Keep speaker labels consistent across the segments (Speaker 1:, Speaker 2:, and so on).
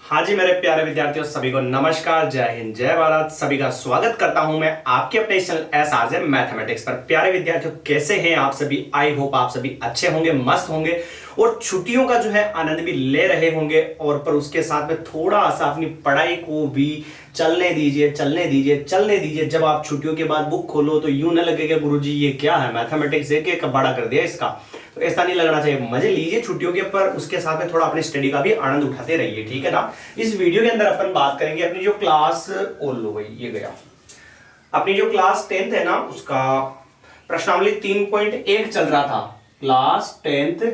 Speaker 1: हाँ जी मेरे प्यारे विद्यार्थियों, सभी को नमस्कार, जय हिंद, जय भारत। सभी का स्वागत करता हूं मैं आपके अपने चैनल SRJ मैथमेटिक्स पर। प्यारे विद्यार्थियों, कैसे हैं आप सभी? आई होप आप सभी अच्छे होंगे, मस्त होंगे और छुट्टियों का जो है आनंद भी ले रहे होंगे। और पर उसके साथ में थोड़ा सा अपनी पढ़ाई को भी चलने दीजिए, चलने दीजिए, चलने दीजिए। जब आप छुट्टियों के बाद बुक खोलो तो यूं न लगेगा गुरुजी ये क्या है, मैथमेटिक्स एक बड़ा कर दिया इसका। तो ऐसा नहीं लगना चाहिए। मजे लीजिए छुट्टियों के, पर उसके साथ में थोड़ा अपनी स्टडी का भी आनंद उठाते रहिए, ठीक है ना। इस वीडियो के अंदर अपन बात करेंगे अपनी जो क्लास, ओ लो भाई ये गया, अपनी जो क्लास 10th है ना, उसका प्रश्नावली 3.1 चल रहा था। क्लास 10th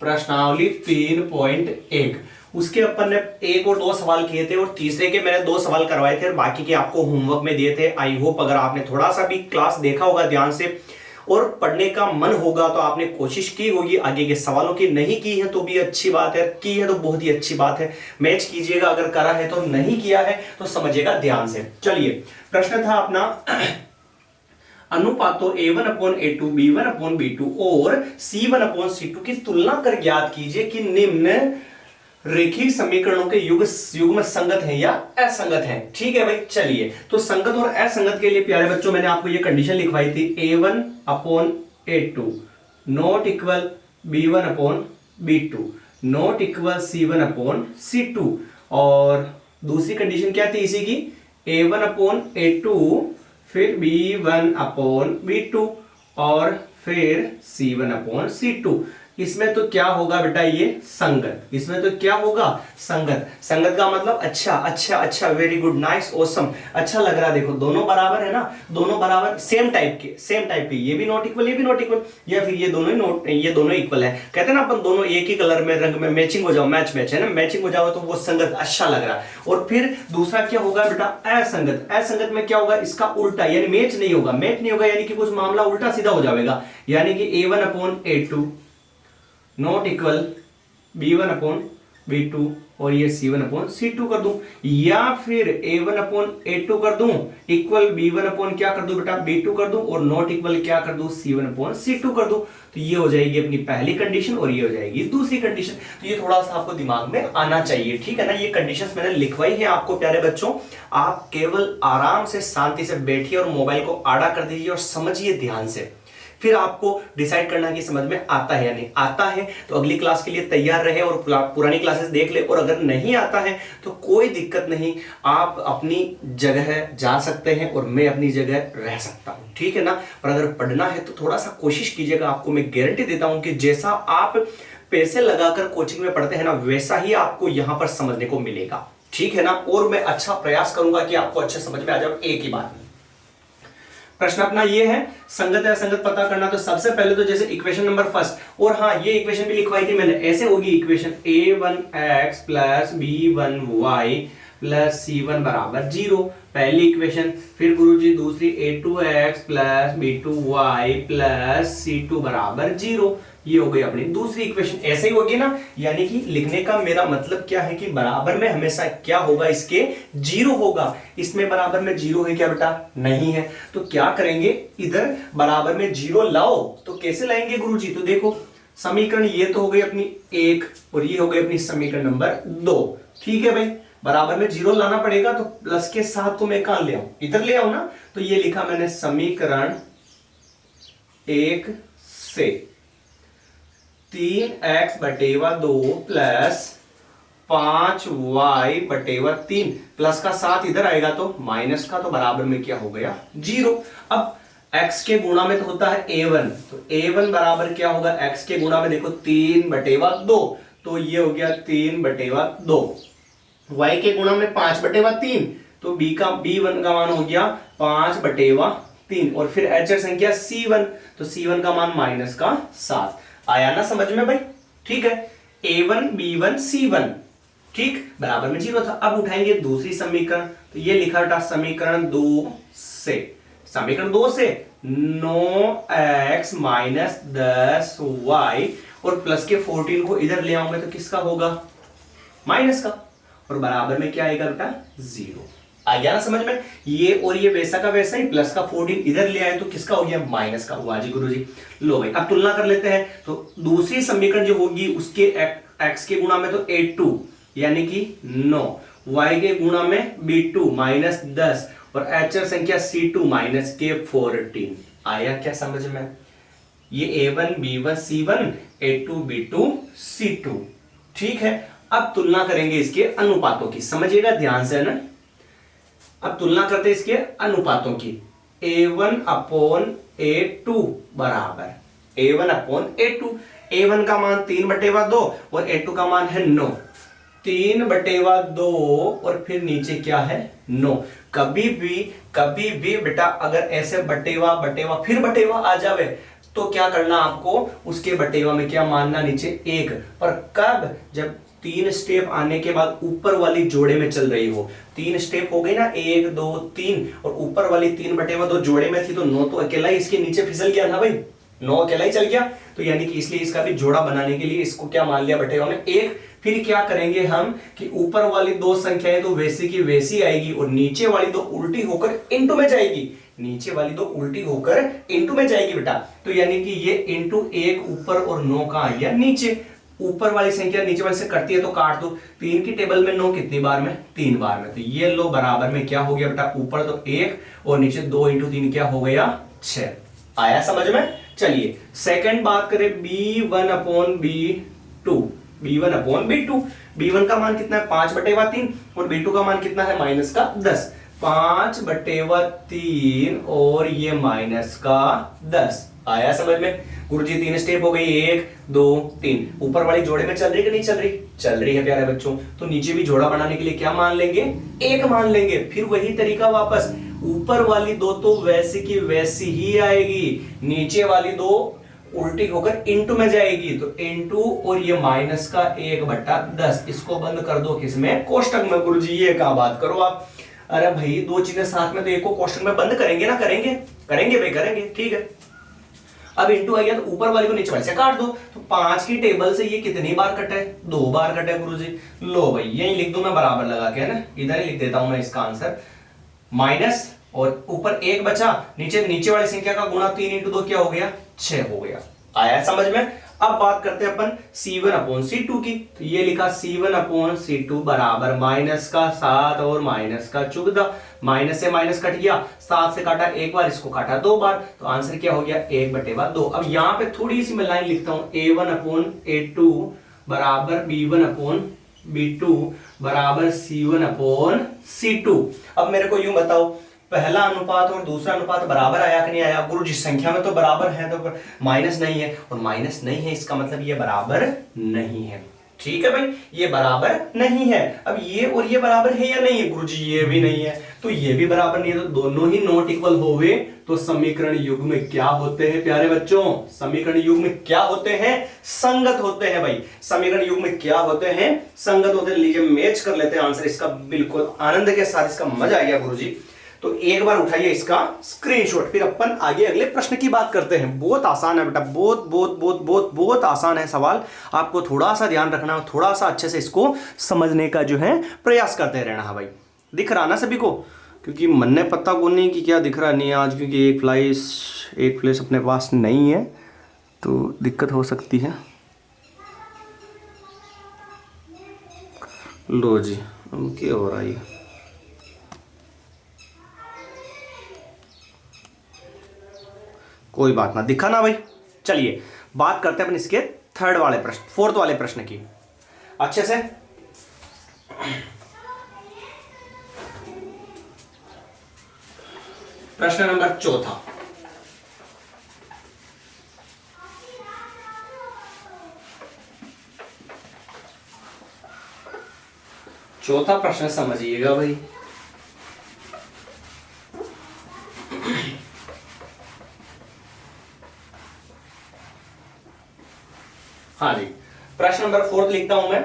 Speaker 1: प्रश्नावली 3.1, उसके अपन ने 1 और 2 सवाल किए थे और तीसरे के मैंने 2 सवाल करवाए थे और बाकी के आपको होमवर्क में दिए थे। आई होप अगर आपने थोड़ा सा भी क्लास देखा होगा ध्यान से और पढ़ने का मन होगा तो आपने कोशिश की होगी आगे के सवालों की। नहीं की है तो भी अच्छी बात है, की है तो बहुत ही अच्छी बात है। मैच कीजिएगा, अगर करा है तो, नहीं किया है तो समझिएगा ध्यान से। चलिए, प्रश्न था अपना अनुपातों A1/A2, B1/B2 और C1/C2 की तुलना कर ज्ञात कीजिए कि निम्न रेखीय समीकरणों के युग्म संगत है या असंगत है। ठीक है भाई, चलिए तो संगत और असंगत के लिए प्यारे बच्चों मैंने आपको ये कंडीशन लिखवाई थी, A1/A2 not equal B1/B2 not equal C1/C2। और दूसरी कंडीशन क्या थी इसी की, A1/A2 फिर B1/B2 और फिर C1/C2। इसमें तो क्या होगा बेटा, ये संगत। इसमें तो क्या होगा, संगत। संगत का मतलब अच्छा अच्छा अच्छा, वेरी गुड, नाइस, ऑसम, अच्छा लग रहा है। देखो दोनों बराबर है ना, दोनों बराबर सेम टाइप के, सेम टाइप के, ये भी नॉट इक्वल, ये भी नॉट इक्वल, या फिर ये दोनों इक्वल है। कहते हैं ना अपन दोनों एक ही कलर में, रंग में मैचिंग हो जाओ, मैच है ना, मैचिंग हो जाओ तो वो संगत, अच्छा लग रहा है। और फिर दूसरा क्या होगा बेटा, असंगत। असंगत में क्या होगा, इसका उल्टा, यानी मैच नहीं होगा। मैच नहीं होगा यानी कि कुछ मामला उल्टा सीधा हो जाएगा, यानी कि A1/A2 नॉट इक्वल B1/B2 और ये C1/C2 कर दूं, या फिर A1/A2 कर दूं इक्वल B1 क्या कर दूं बेटा, B2 कर दूं, और नॉट इक्वल क्या कर दूं, C1/C2 कर दूं। तो ये हो जाएगी अपनी पहली कंडीशन और ये हो जाएगी दूसरी कंडीशन। तो ये थोड़ा सा आपको दिमाग में आना चाहिए, ठीक है ना। ये कंडीशंस मैंने लिखवाई है आपको प्यारे बच्चों, आप केवल आराम से शांति से बैठिए और मोबाइल को आड़ा कर दीजिए और समझिए ध्यान से। फिर आपको डिसाइड करना कि समझ में आता है या नहीं आता है। तो अगली क्लास के लिए तैयार रहे और पुरानी क्लासेस देख ले, और अगर नहीं आता है तो कोई दिक्कत नहीं, आप अपनी जगह जा सकते हैं और मैं अपनी जगह रह सकता हूं, ठीक है ना। पर अगर पढ़ना है तो थोड़ा सा कोशिश कीजिएगा। आपको मैं गारंटी देता हूं कि जैसा आप पैसे लगाकर कोचिंग में पढ़ते हैं ना, वैसा ही आपको यहां पर समझने को मिलेगा, ठीक है ना। और मैं अच्छा प्रयास करूंगा कि आपको अच्छे समझ में आ जाए एक ही बात में। प्रश्न अपना ये है, संगत या असंगत पता करना। तो सबसे पहले तो जैसे इक्वेशन नंबर फर्स्ट, और हाँ ये इक्वेशन भी लिखवाई थी मैंने, ऐसे होगी equation A1x plus B1y plus C1 बराबर 0, पहली इक्वेशन। फिर गुरुजी दूसरी A2x plus B2y plus C2 बराबर 0, ये हो गई अपनी दूसरी इक्वेशन। ऐसे ही होगी ना, यानी कि लिखने का मेरा मतलब क्या है कि बराबर में हमेशा क्या होगा, इसके 0 होगा। इसमें बराबर में 0 है क्या बेटा, नहीं है। तो क्या करेंगे, इधर बराबर में 0 लाओ। तो कैसे लाएंगे गुरुजी, तो देखो समीकरण ये तो हो गई अपनी 1 और ये हो गई अपनी समीकरण नंबर 2, ठीक है भाई। बराबर में 0 लाना पड़ेगा तो प्लस के साथ को मैं कहां ले आऊं, इधर ले आऊं ना। तो ये लिखा मैंने समीकरण 1 से 3x/2 प्लस 5y/3 प्लस का साथ इधर आएगा तो माइनस का, तो बराबर में क्या हो गया, 0। अब x के गुणा में तो होता है A1, तो A1 बराबर क्या होगा, x के गुणा में देखो 3/2, तो ये हो गया 3/2। y के गुणा में 5/3, तो B1 का मान हो गया 5/3। और फिर अचर संख्या C1, तो C1 का मान माइनस का 7। आया ना समझ में भाई, ठीक है। A1 B1 C1, ठीक, बराबर में 0 था। अब उठाएंगे दूसरी समीकरण, तो ये लिखा था समीकरण 2 से, समीकरण 2 से 9x माइनस 10y और प्लस के 14 को इधर ले आऊंगे तो किसका होगा, माइनस का, और बराबर में क्या आएगा बेटा, 0। आ गया ना समझ में। ये और ये वैसा का वैसा ही, प्लस का 14 इधर ले आए तो किसका हो गया, माइनस का हुआ जी गुरुजी। लो भाई अब तुलना कर लेते हैं। तो दूसरी समीकरण जो होगी उसके x के गुणा में तो A2 यानी कि 9, y के गुणा में b2 माइनस 10 और अचर संख्या c2 माइनस के 14। आया क्या समझ में? ये a1 b1 c1 a2 b2 c2। ठीक है, अब तुलना करेंगे इसके अनुपातों की, समझिएगा ध्यान से ना। अब तुलना करते हैं इसके अनुपातों की। a1 अपॉन a2 बराबर a1 अपॉन a2। a1 का मान 3/2 और a2 का मान है 9। 3/2 और फिर नीचे क्या है 9। कभी भी बेटा अगर ऐसे बटेवा बटेवा फिर बटेवा आ जावे तो क्या करना आपको, उसके बटेवा में क्या मानना, नीचे 1। पर कब? जब 3 स्टेप आने के बाद ऊपर वाली जोड़े में चल रही हो। 3 स्टेप हो गई ना, 1 2 3, और ऊपर वाली 3/2 जोड़े में थी तो 9 तो अकेला ही इसके नीचे फिसल गया ना भाई, 9 अकेला ही चल गया। तो यानी कि इसलिए इसका भी जोड़ा बनाने के लिए इसको क्या मान लिया बटेवा में 1। फिर क्या करेंगे हम कि ऊपर वाली 2 संख्याएं तो वैसी की वैसी आएगी और नीचे वाली 2 उल्टी होकर इनटू में जाएगी। नीचे वाली 2 उल्टी होकर इनटू में जाएगी बेटा। तो यानी कि ये इनटू 1 ऊपर और 9 का आ गया नीचे। ऊपर वाली संख्या नीचे वाली से कटती है तो काट दो। 3 की टेबल में 9 कितनी बार में? 3 बार में। तो ये लो बराबर में क्या हो गया बेटा, ऊपर तो 1 और नीचे 2 × 3 क्या हो गया 6। आया समझ में? चलिए सेकंड बात करें b1 upon b2। b1 upon b2, b1 का मान कितना है 5/3 और b2 का मान कितना है माइनस का 10। 5/3 और ये माइनस का 10। आया समझ में? गुरुजी 3 स्टेप हो गई, 1 2 3। ऊपर वाली जोड़े में चल रही कि नहीं चल रही? चल रही है प्यारे बच्चों। तो नीचे भी जोड़ा बनाने के लिए क्या मान लेंगे? 1 मान लेंगे। फिर वही तरीका वापस, ऊपर वाली 2 तो वैसी की वैसी ही आएगी, नीचे वाली 2 उल्टी होकर इनटू में जाएगी। तो इनटू और ये माइनस का 1/10। इसको बंद कर दो किसमें? कोष्टक में। गुरुजी ये क्या बात करो आप, अरे भाई 2 चीजें साथ में तो एक को कोष्टक में बंद करेंगे ना? करेंगे भाई, करेंगे। ठीक है, अब इंटू आ गया तो ऊपर वाली को नीचे वाले से काट दो। तो 5 की टेबल से ये कितनी बार कटे? 2 बार कटे गुरुजी। लो भाई यही लिख दो मैं बराबर लगा के, है ना, इधर ही लिख देता हूं मैं इसका आंसर। माइनस और ऊपर 1 बचा, नीचे वाली संख्या का गुणा 3 × 2 क्या हो गया? 6 हो गया। आया समझ में? अब बात करते हैं अपन C1 अपॉन C2 की। तो ये लिखा C1 अपॉन C2 बराबर माइनस का 7 और माइनस का 14। माइनस से माइनस कट गया, 7 से काटा 1 बार, इसको काटा 2 बार, तो आंसर क्या हो गया 1/2। अब यहां पे थोड़ी सी मैं लाइन लिखता हूं, A1 अपॉन A2 बराबर B1 अपॉन B2 बराबर C1 अपॉन C2। अब मेरे को यूं बताओ, पहला अनुपात और दूसरा अनुपात बराबर आया कि नहीं आया? गुरु जिस संख्या में तो बराबर है तो माइनस नहीं है, और माइनस नहीं है इसका मतलब ये बराबर नहीं है। ठीक है भाई, ये बराबर नहीं है। अब ये और ये बराबर है या नहीं है? गुरुजी ये भी नहीं है, तो ये भी बराबर नहीं है। तो दोनों ही नॉट इक्वल होवे तो समीकरण युग्म क्या होते हैं प्यारे बच्चों? समीकरण युग्म क्या होते हैं? संगत होते हैं भाई। समीकरण युग्म क्या होते हैं? संगत होते हैं। लीजिए मैच कर लेते हैं आंसर इसका, बिल्कुल आनंद के साथ। इसका मजा आ गया गुरुजी। तो एक बार उठाइए इसका स्क्रीनशॉट, फिर अपन आगे अगले प्रश्न की बात करते हैं। बहुत आसान है बेटा, बहुत बहुत बहुत बहुत बहुत आसान है सवाल। आपको थोड़ा सा ध्यान रखना, थोड़ा सा अच्छे से इसको समझने का जो है प्रयास करते रहना है भाई। दिख रहा ना सभी को? क्योंकि मन ने पता को नहीं कि क्या दिख रहा नहीं है आज, क्योंकि एक फ्लैश अपने पास नहीं है तो दिक्कत हो सकती है। लो जी, क्या हो रहा है? कोई बात ना, दिखा ना भाई। चलिए बात करते हैं अपन इसके फोर्थ वाले प्रश्न की अच्छे से। प्रश्न नंबर 4। चौथा प्रश्न समझिएगा भाई। हाँ जी, प्रश्न नंबर 4 लिखता हूं मैं।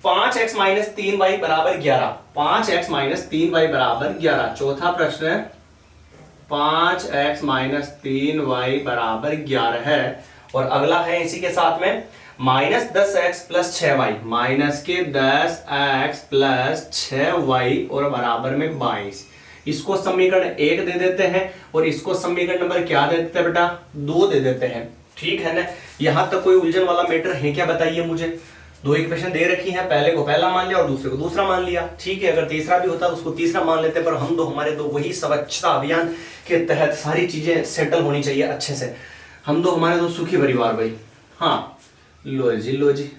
Speaker 1: 5x माइनस 3y बराबर 11। 5x माइनस 3y बराबर 11। चौथा प्रश्न है 5x माइनस 3y बराबर 11 है। और अगला है इसी के साथ में minus 10x plus 6y, minus के 10x प्लस 6y और बराबर में 22। इसको समीकरण 1 दे देते हैं और इसको समीकरण नंबर क्या दे देते हैं बेटा? 2 दे देते हैं। ठीक है ना? यहां तक कोई उलझन वाला मैटर है क्या? बताइए मुझे। दो इक्वेशन दे रखी है, पहले को पहला मान लिया और दूसरे को दूसरा मान लिया, ठीक है। अगर तीसरा भी होता तो उसको तीसरा मान लेते, पर हम दो हमारे दो वही स्वच्छता अभियान के तहत सारी चीजें सेटल होनी चाहिए अच्छे से। हम दो हमारे दो सुखी परिवार भाई। हाँ लो जी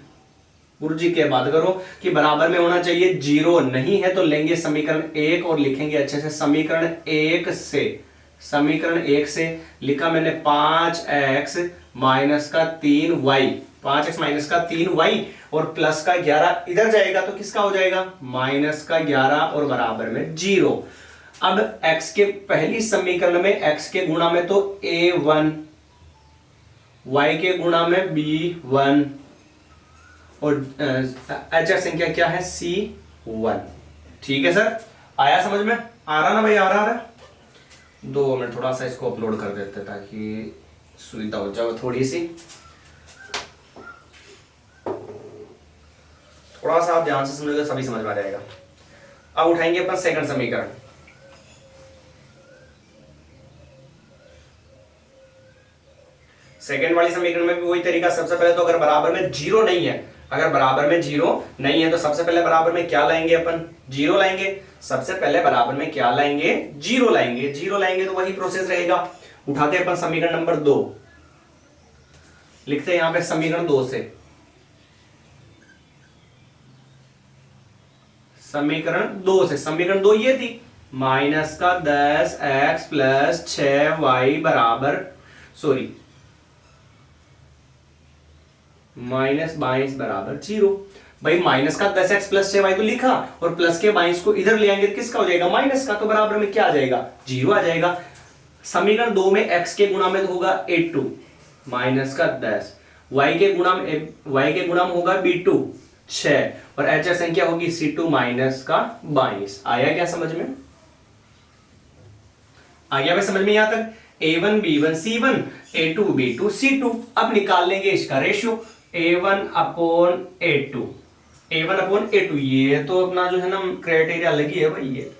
Speaker 1: गुरु जी क्या बात करो कि बराबर में होना चाहिए, जीरो नहीं है तो लेंगे समीकरण 1 और लिखेंगे अच्छे से समीकरण 1 से। समीकरण 1 से लिखा मैंने 5x माइनस का 3y, 5x माइनस का 3y और प्लस का 11 इधर जाएगा तो किसका हो जाएगा माइनस का 11 और बराबर में 0। अब x के पहली समीकरण में x के गुणा में तो a1, y के गुणा में b1 और अचर संख्या क्या है c1। ठीक है सर, आया समझ में? आ रहा ना भाई? आ रहा 2 मिनट थोड़ा सा इसको अपलोड कर देते ताकि सुविधा हो जाए थोड़ी सी। थोड़ा सा आप ध्यान से समझोगे सभी समझ में आ जाएगा। अब उठाएंगे अपन सेकंड समीकरण। सेकंड वाली समीकरण में भी वही तरीका। सबसे पहले तो अगर बराबर में जीरो नहीं है, अगर बराबर में जीरो नहीं है तो सबसे पहले बराबर में क्या लाएंगे अपन? जीरो लाएंगे। सबसे पहले बराबर में क्या लाएंगे? जीरो लाएंगे। जीरो लाएंगे तो वही प्रोसेस रहेगा। उठाते अपन समीकरण नंबर 2, लिखते हैं यहां पे समीकरण 2 से। समीकरण 2 से, समीकरण 2 ये थी माइनस का 10x प्लस 6y बराबर माइनस 22 बराबर 0। भाई माइनस का 10x प्लस 6y तो लिखा और प्लस के 22 को इधर ले आएंगे तो किसका हो जाएगा? माइनस का। तो बराबर में क्या आ जाएगा? 0 आ जाएगा। समीकरण 2 में x के गुणा में तो होगा a2 माइनस का 10, y के गुणा में होगा b2 6 और एच संख्या होगी c2 माइनस का 22। आया क्या समझ में? आ गया भाई समझ में यहां तक? a1 b1 c1 a2 b2 c2। अब निकाल लेंगे इसका ratio a1 upon a2, a1 upon a2। ये तो अपना जो है ना क्राइटेरिया अलग ही है भाई। ये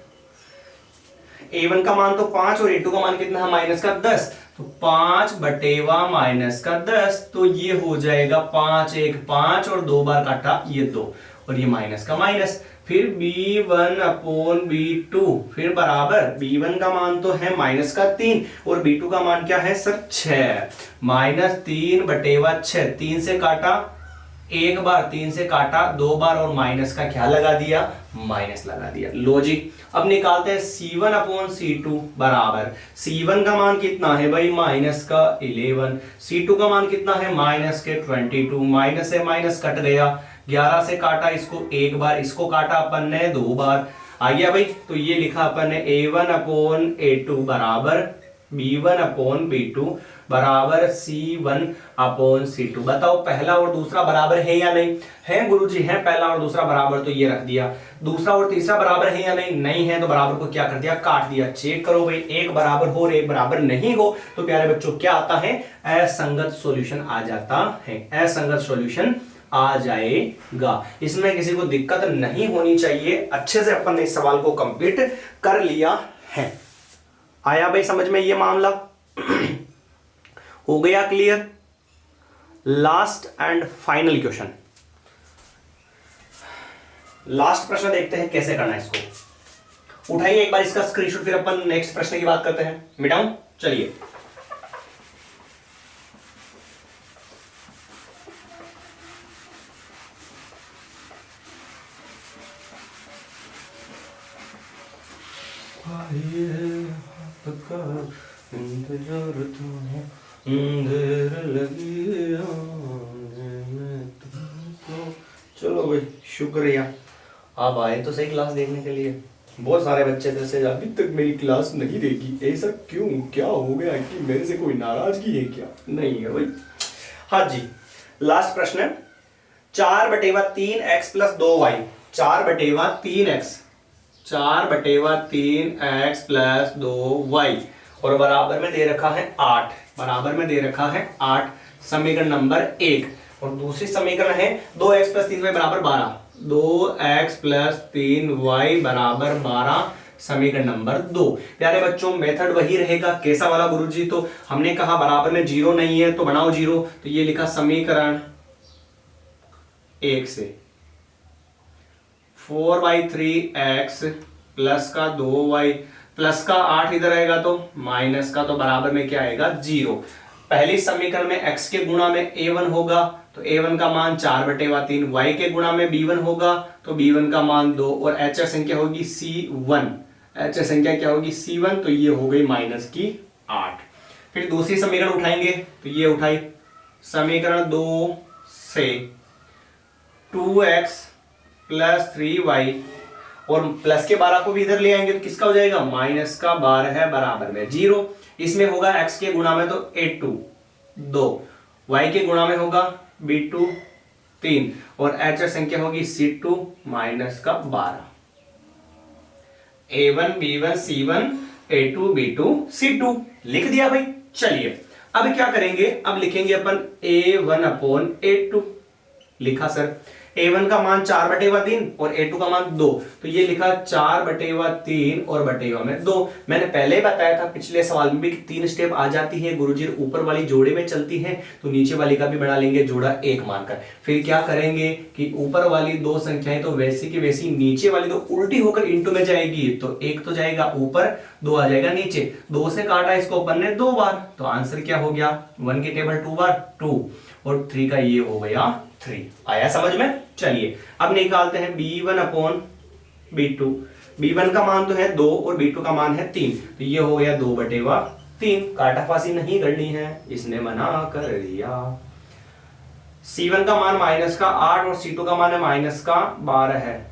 Speaker 1: a1 का मान तो 5 और a2 का मान कितना है? माइनस का 10। तो 5 बटेवा माइनस का 10 तो ये हो जाएगा 5 1 5 और 2 बार काटा ये 2 और ये माइनस का माइनस। फिर b1 अपॉन b2 फिर बराबर b1 का मान तो है माइनस का 3 और b2 का मान क्या है सर? 6 माइनस 3 बटेवा 6। 3 से काटा एक बार, 3 से काटा 2 बार और माइनस का क्या लगा दिया? माइनस लगा दिया। लो जी, अब निकालते हैं c1 अपॉन c2 बराबर। c1 का मान कितना है भाई? माइनस का 11। c2 का मान कितना है? माइनस के 22। माइनस से माइनस कट गया, 11 से काटा इसको एक बार, इसको काटा अपन ने 2 बार। आ गया भाई? तो ये लिखा अपन ने a1 अपॉन a2 बराबर b1 अपॉन b2 बराबर c1 अपॉन c2। बताओ पहला और दूसरा बराबर है या नहीं? है गुरुजी, है। पहला और दूसरा बराबर तो ये रख दिया। दूसरा और तीसरा बराबर है या नहीं? नहीं है। तो बराबर को क्या कर दिया? काट दिया। चेक करो भाई, एक बराबर हो और एक बराबर नहीं हो तो प्यारे बच्चों क्या आता है? असंगत सॉल्यूशन आ जाता है। असंगत सॉल्यूशन आ जाएगा। इसमें किसी को दिक्कत नहीं होनी चाहिए। अच्छे से अपन ने इस सवाल को कंप्लीट कर लिया है। आया भाई समझ में ये मामला? हो गया clear? Last and final question, last प्रश्न देखते हैं कैसे करना है इसको। उठाइए एक बार इसका स्क्रीनशॉट, फिर अपन नेक्स्ट प्रश्न की बात करते हैं। मिटाऊं? चलिए। चलो भाई, शुक्रिया। आप आए तो सही क्लास देखने के लिए। बहुत सारे बच्चे जैसे अभी तक मेरी क्लास नहीं देखी, ऐसा क्यों? क्या हो गया कि मेरे से कोई नाराजगी है क्या? नहीं है भाई। हाँ जी, लास्ट प्रश्न है 4/3x plus 2y। 4/3x, 4/3x plus 2y और बराबर में दे रखा है 8। बराबर में दे रखा है 8, समीकरण नंबर 1। और दूसरी समीकरण है 2x प्लस 3y बराबर 12। 2x प्लस 3y बराबर 12, समीकरण नंबर 2। प्यारे बच्चों मेथड वही रहेगा। कैसा वाला गुरुजी? तो हमने कहा बराबर में जीरो नहीं है तो बनाओ जीरो। तो ये लिखा समीकरण 1 से 4/3x प्लस का 2y प्लस का 8 इधर आएगा तो माइनस का, तो बराबर में क्या आएगा 0। पहली समीकरण में x के गुणा में a1 होगा तो a1 का मान 4/3, y के गुणा में b1 होगा तो b1 का मान 2 और h संख्या होगी c1, h संख्या क्या होगी c1, तो ये हो गई माइनस की 8। फिर दूसरी समीकरण उठाएंगे तो ये उठाई समीकरण 2 से 2x प्लस 3y और प्लस के 12 को भी इधर ले आएंगे तो किसका हो जाएगा माइनस का 12 है बराबर में 0। इसमें होगा x के गुणा में तो a2 2, y के गुणा में होगा b2 3 और h संख्या होगी c2 माइनस का 12। a1 b1 c1 a2 b2 c2 लिख दिया भाई। चलिए अब क्या करेंगे, अब लिखेंगे अपन a1/a2। लिखा सर a1 का मान 4/3 और a2 का मान 2, तो ये लिखा 4/3 और बटेवा में 2। मैंने पहले ही बताया था पिछले सवाल में भी कि 3 स्टेप आ जाती है गुरुजी, ऊपर वाली जोड़े में चलती है तो नीचे वाली का भी बना लेंगे जोड़ा 1 मानकर। फिर क्या करेंगे कि ऊपर वाली 2 संख्याएं तो वैसी की वैसी, नीचे वाली तो उल्टी होकर इंटू में जाएगी, तो 1 तो जाएगा ऊपर 2 आ जाएगा नीचे। 2 से काटा इसको अपन ने 2 बार, तो आंसर क्या हो गया 1 की टेबल 2 बार 2 और 3 का ये हो गया 3। आया समझ में। चलिए अब निकालते हैं b1/b2। b1 का मान तो है 2 और b2 का मान है 3, तो ये हो गया 2/3। काटाफासी नहीं करनी है, इसने मना कर दिया। c1 का मान माइनस का 8 और c2 का मान है माइनस का 12 है।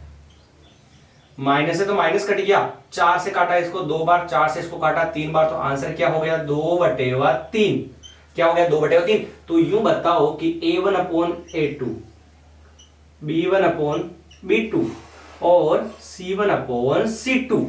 Speaker 1: माइनस है तो माइनस कट गया, 4 से काटा इसको 2 बार, 4 से इसको काटा 3 बार, तो आंसर क्या हो गया 2/3। क्या हो गया 2/3। तो यूं बताओ कि a1/a2, b1/b2 और c1/c2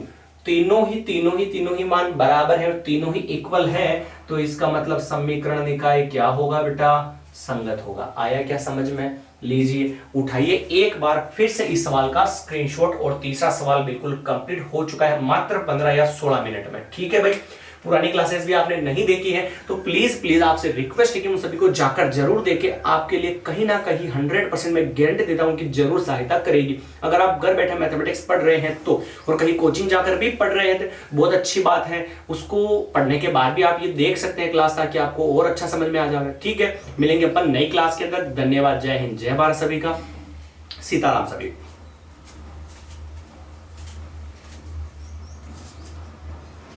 Speaker 1: तीनों ही मान बराबर है और तीनों ही इक्वल है, तो इसका मतलब समीकरण निकाय क्या होगा बेटा संगत होगा। आया क्या समझ में। लीजिए उठाइए एक बार फिर से इस सवाल का स्क्रीनशॉट और तीसरा सवाल बिल्कुल कंप्लीट हो चुका है मात्र 15 या 16 मिनट में। ठीक है भाई, पुरानी क्लासेस भी आपने नहीं देखी है तो प्लीज आपसे रिक्वेस्ट है कि उन सभी को जाकर जरूर देखें। आपके लिए कहीं ना कहीं 100% मैं गारंटी देता हूं कि जरूर सहायता करेगी। अगर आप घर बैठे मैथमेटिक्स पढ़ रहे हैं तो, और कहीं कोचिंग जाकर भी पढ़ रहे हैं तो बहुत अच्छी बात है। उसको पढ़ने के बाद भी आप ये देख सकते हैं क्लास, ताकि आपको और अच्छा समझ में आ जाए। ठीक है, मिलेंगे अपन नई क्लास के अंदर। धन्यवाद, जय हिंद, जय भारत सभी का, सीताराम सभी।